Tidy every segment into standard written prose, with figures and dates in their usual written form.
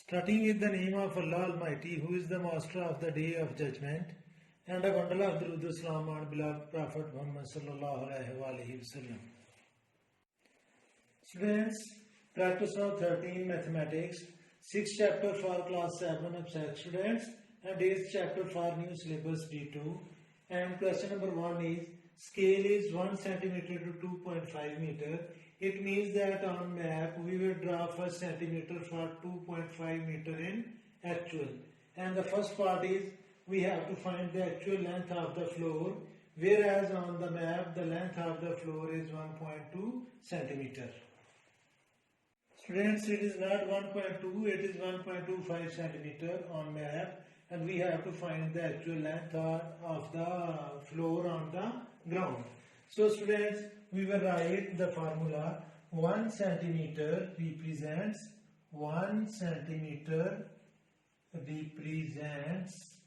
Starting with the name of Allah Almighty, who is the master of the day of judgment, and a bundle of Durud Islam on beloved Prophet Muhammad sallallahu alaihi wasallam. Students, practice now 13 mathematics, 6th chapter for class 7 of Sec students, and 8th chapter for new syllabus D2. And question number 1 is, scale is 1 centimeter to 2.5 meter. It means that on map we will draw first centimeter for 2.5 meter in actual. And the first part is we have to find the actual length of the floor, whereas on the map the length of the floor is 1.2 centimeter. Students, it is not 1.2, it is 1.25 centimeter on map, and we have to find the actual length of the floor on the ground. So students, we will write the formula. 1 centimeter represents 1 centimeter represents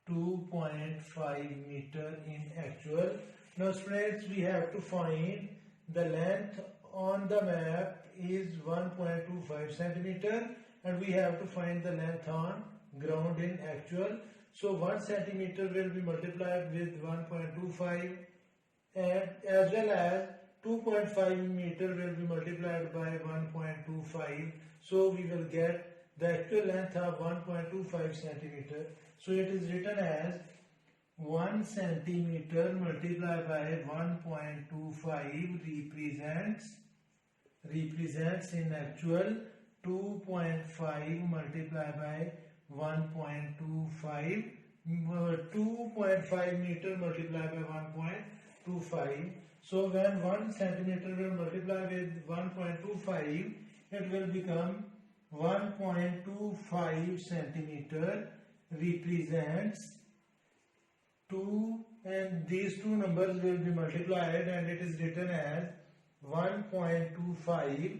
2.5 meter in actual. Now students, we have to find the length on the map is 1.25 centimeter, and we have to find the length on ground in actual. So 1 centimeter will be multiplied with 1.25, and as well as 2.5 meter will be multiplied by 1.25. So we will get the actual length of 1.25 centimeter. So it is written as 1 centimeter multiplied by 1.25 represents in actual 2.5 multiplied by 1.25, 2.5 meter multiplied by 1.25. So when 1 centimeter will multiply with 1.25, it will become 1.25 centimeter represents 2, and these two numbers will be multiplied, and it is written as 1.25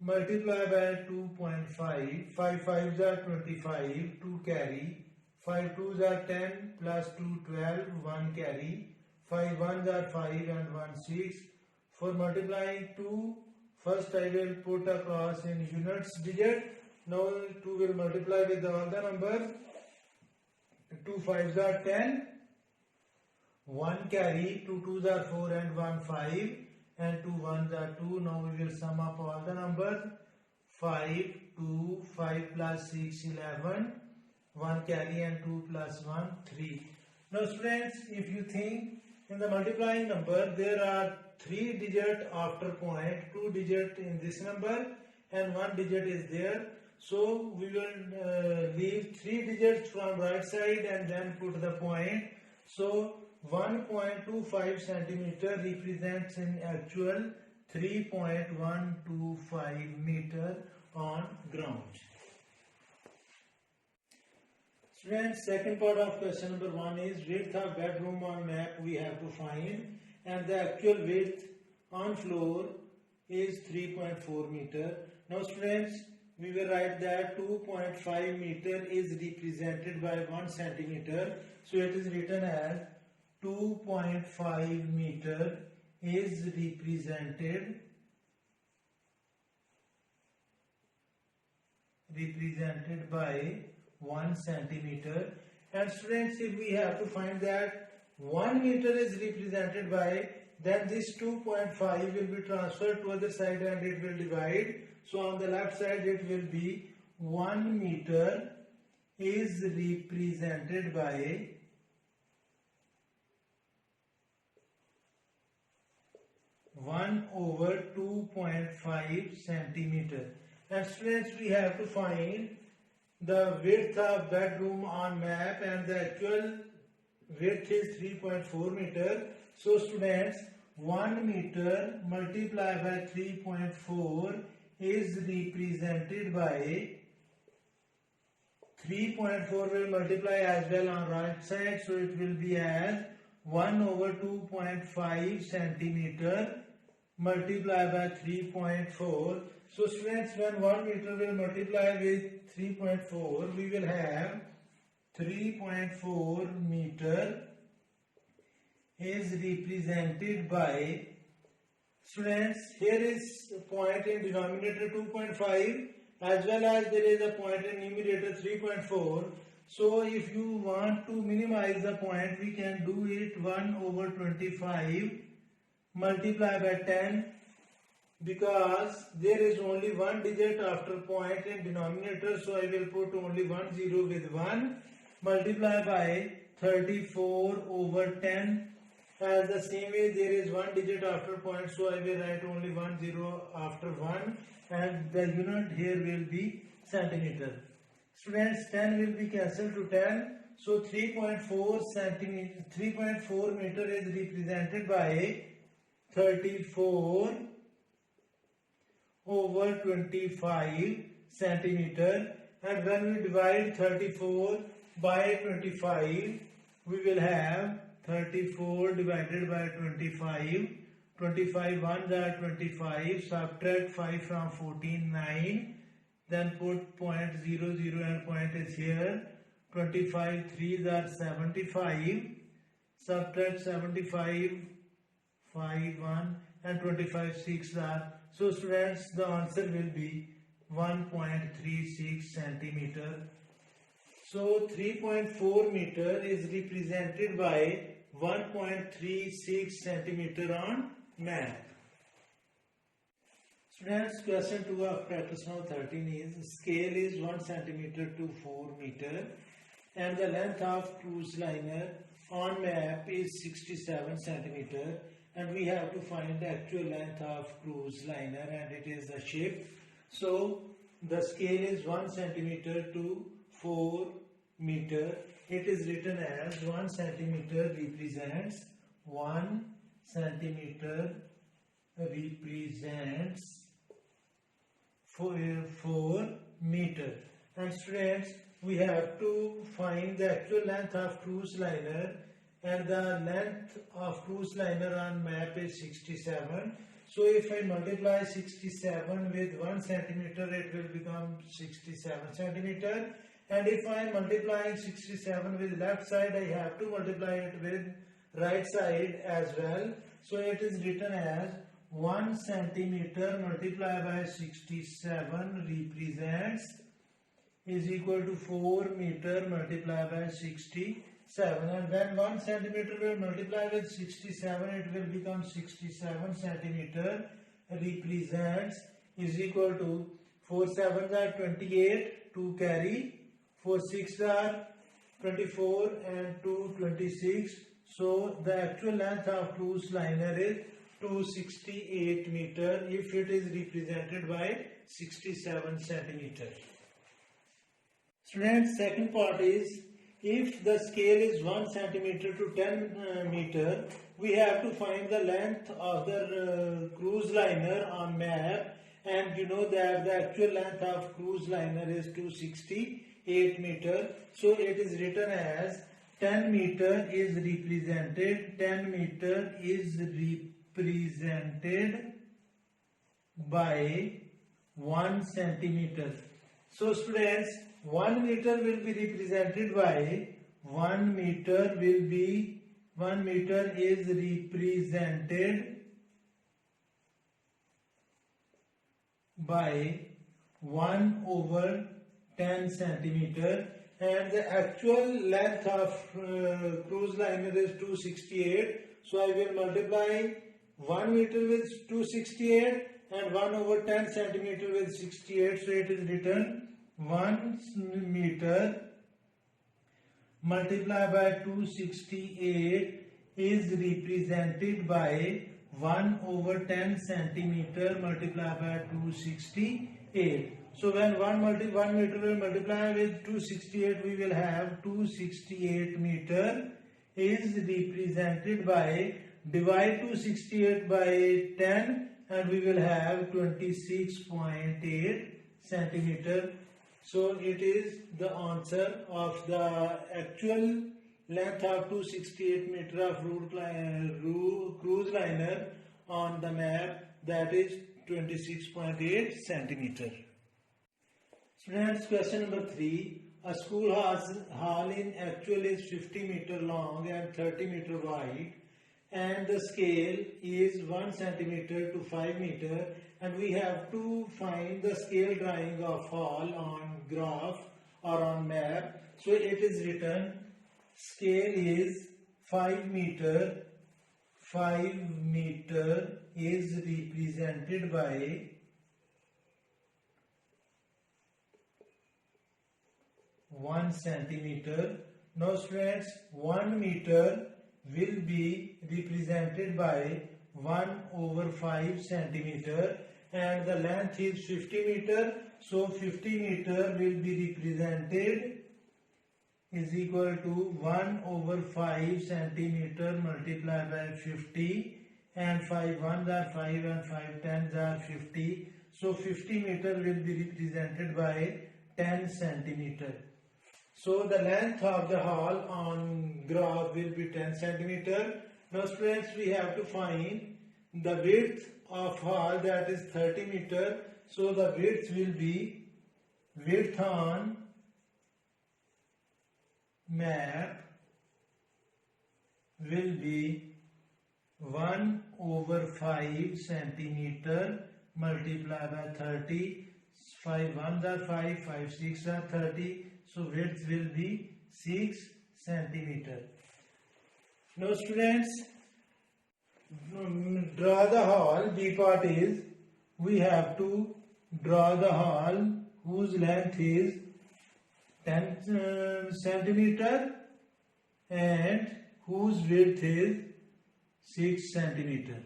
multiplied by 2.5, 5 5s are 25, 2 carry, 5 2s are 10, plus 2 12, 1 carry, 5 1s are 5 and 1 6. For multiplying 2, first I will put across in units digit. Now 2 will multiply with all the numbers. 2 5s are 10, 1 carry, 2 2s are 4 and 1 5, and 2 1s are 2. Now we will sum up all the numbers. 5 2, 5 plus 6 11, 1 carry, and 2 plus 1 3. Now students, if you think in the multiplying number there are 3 digit after point, 2 digit in this number and 1 digit is there. So we will leave 3 digits from right side and then put the point. So 1.25 centimeter represents in actual 3.125 meter on ground. Students, second part of question number 1 is width of bedroom on map we have to find, and the actual width on floor is 3.4 meter. Now students, we will write that 2.5 meter is represented by 1 centimeter. So it is written as 2.5 meter is represented by 1 centimeter. And students, if we have to find that 1 meter is represented by, then this 2.5 will be transferred to other side and it will divide. So on the left side it will be 1 meter is represented by 1 over 2.5 centimeter. And students, we have to find the width of bedroom on map, and the actual width is 3.4 meter. So students, 1 meter multiplied by 3.4 is represented by 3.4 will multiply as well on right side, so it will be as 1 over 2.5 centimeter multiplied by 3.4. So students, when 1 meter will multiply with 3.4, we will have 3.4 meter is represented by, students, here is point in denominator 2.5 as well as there is a point in numerator 3.4. So if you want to minimize the point, we can do it 1 over 25 multiply by 10, because there is only one digit after point in denominator, so I will put only 1 0 with 1, multiply by 34 over 10. As the same way there is one digit after point, so I will write only 1 0 after 1, and the unit here will be centimeter. Students, 10 will be cancelled to 10, so 3.4 centimeter, 3.4 meter is represented by 34 over 25 centimeter, and when we divide 34 by 25, we will have 34 divided by 25, 25 ones are 25, subtract 5 from 14, 9, then put point 0 0 and point is here, 25 3s are 75, subtract 75, 5 1 and 25 6 are, so students, the answer will be 1.36 centimeter. So 3.4 meter is represented by 1.36 centimeter on map. Students, question 2 of practice now 13 is, scale is 1 centimeter to 4 meter and the length of cruise liner on map is 67 centimeter, and we have to find the actual length of cruise liner, and it is the ship. So the scale is 1 centimeter to 4 meter. It is written as 1 centimeter represents 1 centimeter represents 4 meter. And students, we have to find the actual length of cruise liner, and the length of cruise liner on map is 67. So if I multiply 67 with 1 centimeter, it will become 67 centimeter. And if I am multiplying 67 with left side, I have to multiply it with right side as well. So it is written as 1 centimeter multiplied by 67 represents is equal to 4 meter multiplied by 67. And when 1 centimeter will multiply with 67, it will become 67 centimeter represents is equal to 4 7s are 28, 2 carry, 4 6 are 24 and 2 26. So the actual length of cruise liner is 268 meter if it is represented by 67 centimeter. Students, second part is, if the scale is 1 centimeter to 10 meter, we have to find the length of the cruise liner on map, and you know that the actual length of cruise liner is 268 meter. So it is written as 10 meter is represented, 10 meter is represented by 1 centimeter. So students, 1 meter will be represented by 1 meter is represented by 1 over 10 centimeter, and the actual length of cruise liner is 268. So I will multiply 1 meter with 268 and 1 over 10 centimeter with 68. So it is written 1 meter multiplied by 268 is represented by 1 over 10 centimeter multiplied by 268. So when 1 meter will multiply with 268, we will have 268 meter is represented by, divide 268 by 10 and we will have 26.8 centimeter. So it is the answer of the actual length of 268 meter of cruise liner on the map, that is 26.8 centimeter. Students, question number 3. A school hall in actual is 50 meter long and 30 meter wide, and the scale is 1 centimeter to 5 meter, and we have to find the scale drawing of hall on graph or on map. So it is written scale is 5 meter. 5 meter is represented by 1 centimeter. Now students, 1 meter will be represented by 1/5 centimeter, and the length is 50 meter. So 50 meter will be represented is equal to 1/5 centimeter multiplied by 50, and 5 ones are 5 and 5 tens are 50. So 50 meter will be represented by 10 centimeter. So the length of the hall on graph will be 10 centimeter. Now students, we have to find the width of hall, that is 30 meter. So the width will be, width on map will be 1/5 centimeter multiplied by 30. 5 ones are 5, 5 6 are 30. So width will be 6 centimeter. Now students, draw the hall. B part is, we have to draw the hall whose length is 10 centimeter and whose width is 6 centimeter.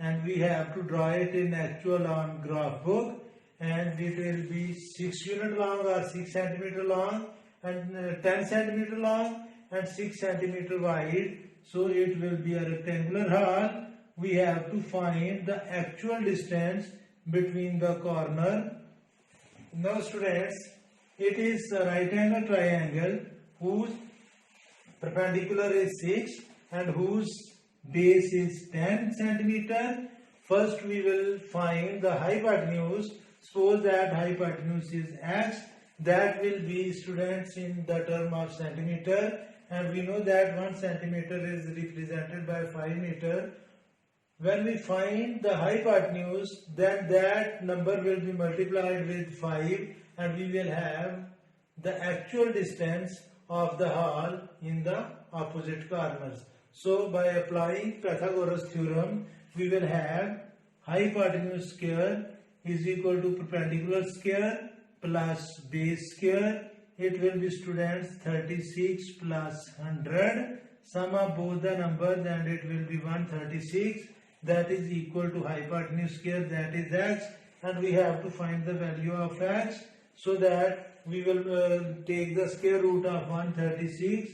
And we have to draw it in actual on graph book, and it will be 6 unit long or 6 centimeter long, and 10 centimeter long and 6 centimeter wide. So it will be a rectangular hall. We have to find the actual distance between the corner. Now students, it is a right angle triangle whose perpendicular is 6 and whose base is 10 centimeter. First we will find the hypotenuse. Suppose that hypotenuse is x. That will be, students, in the term of centimeter, and we know that 1 centimeter is represented by 5 meter. When we find the hypotenuse, then that number will be multiplied with 5, and we will have the actual distance of the hall in the opposite corners. So by applying Pythagoras theorem, we will have hypotenuse square is equal to perpendicular square plus base square. It will be, students, 36 plus 100. Sum of both the numbers and it will be 136. That is equal to hypotenuse square, that is x, and we have to find the value of x. So that we will take the square root of 136.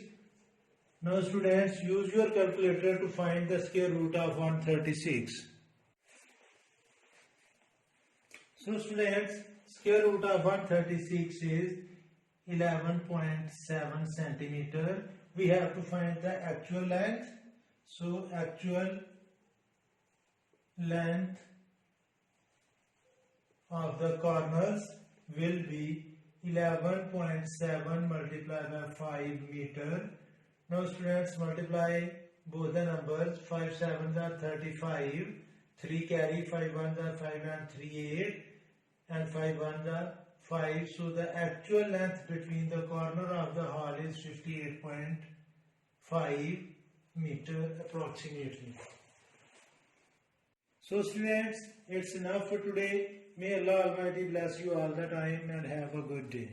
Now students, use your calculator to find the square root of 136. So students, square root of 136 is 11.7 centimeter. We have to find the actual length. So actual length of the corners will be 11.7 multiplied by 5 meter. Now students, multiply both the numbers. 5 sevens are 35, 3 carry, 5 ones are 5 and 3 8, and 5 ones are 5. So the actual length between the corner of the hall is 58.5 meter approximately. So students, it's enough for today. May Allah Almighty bless you all the time and have a good day.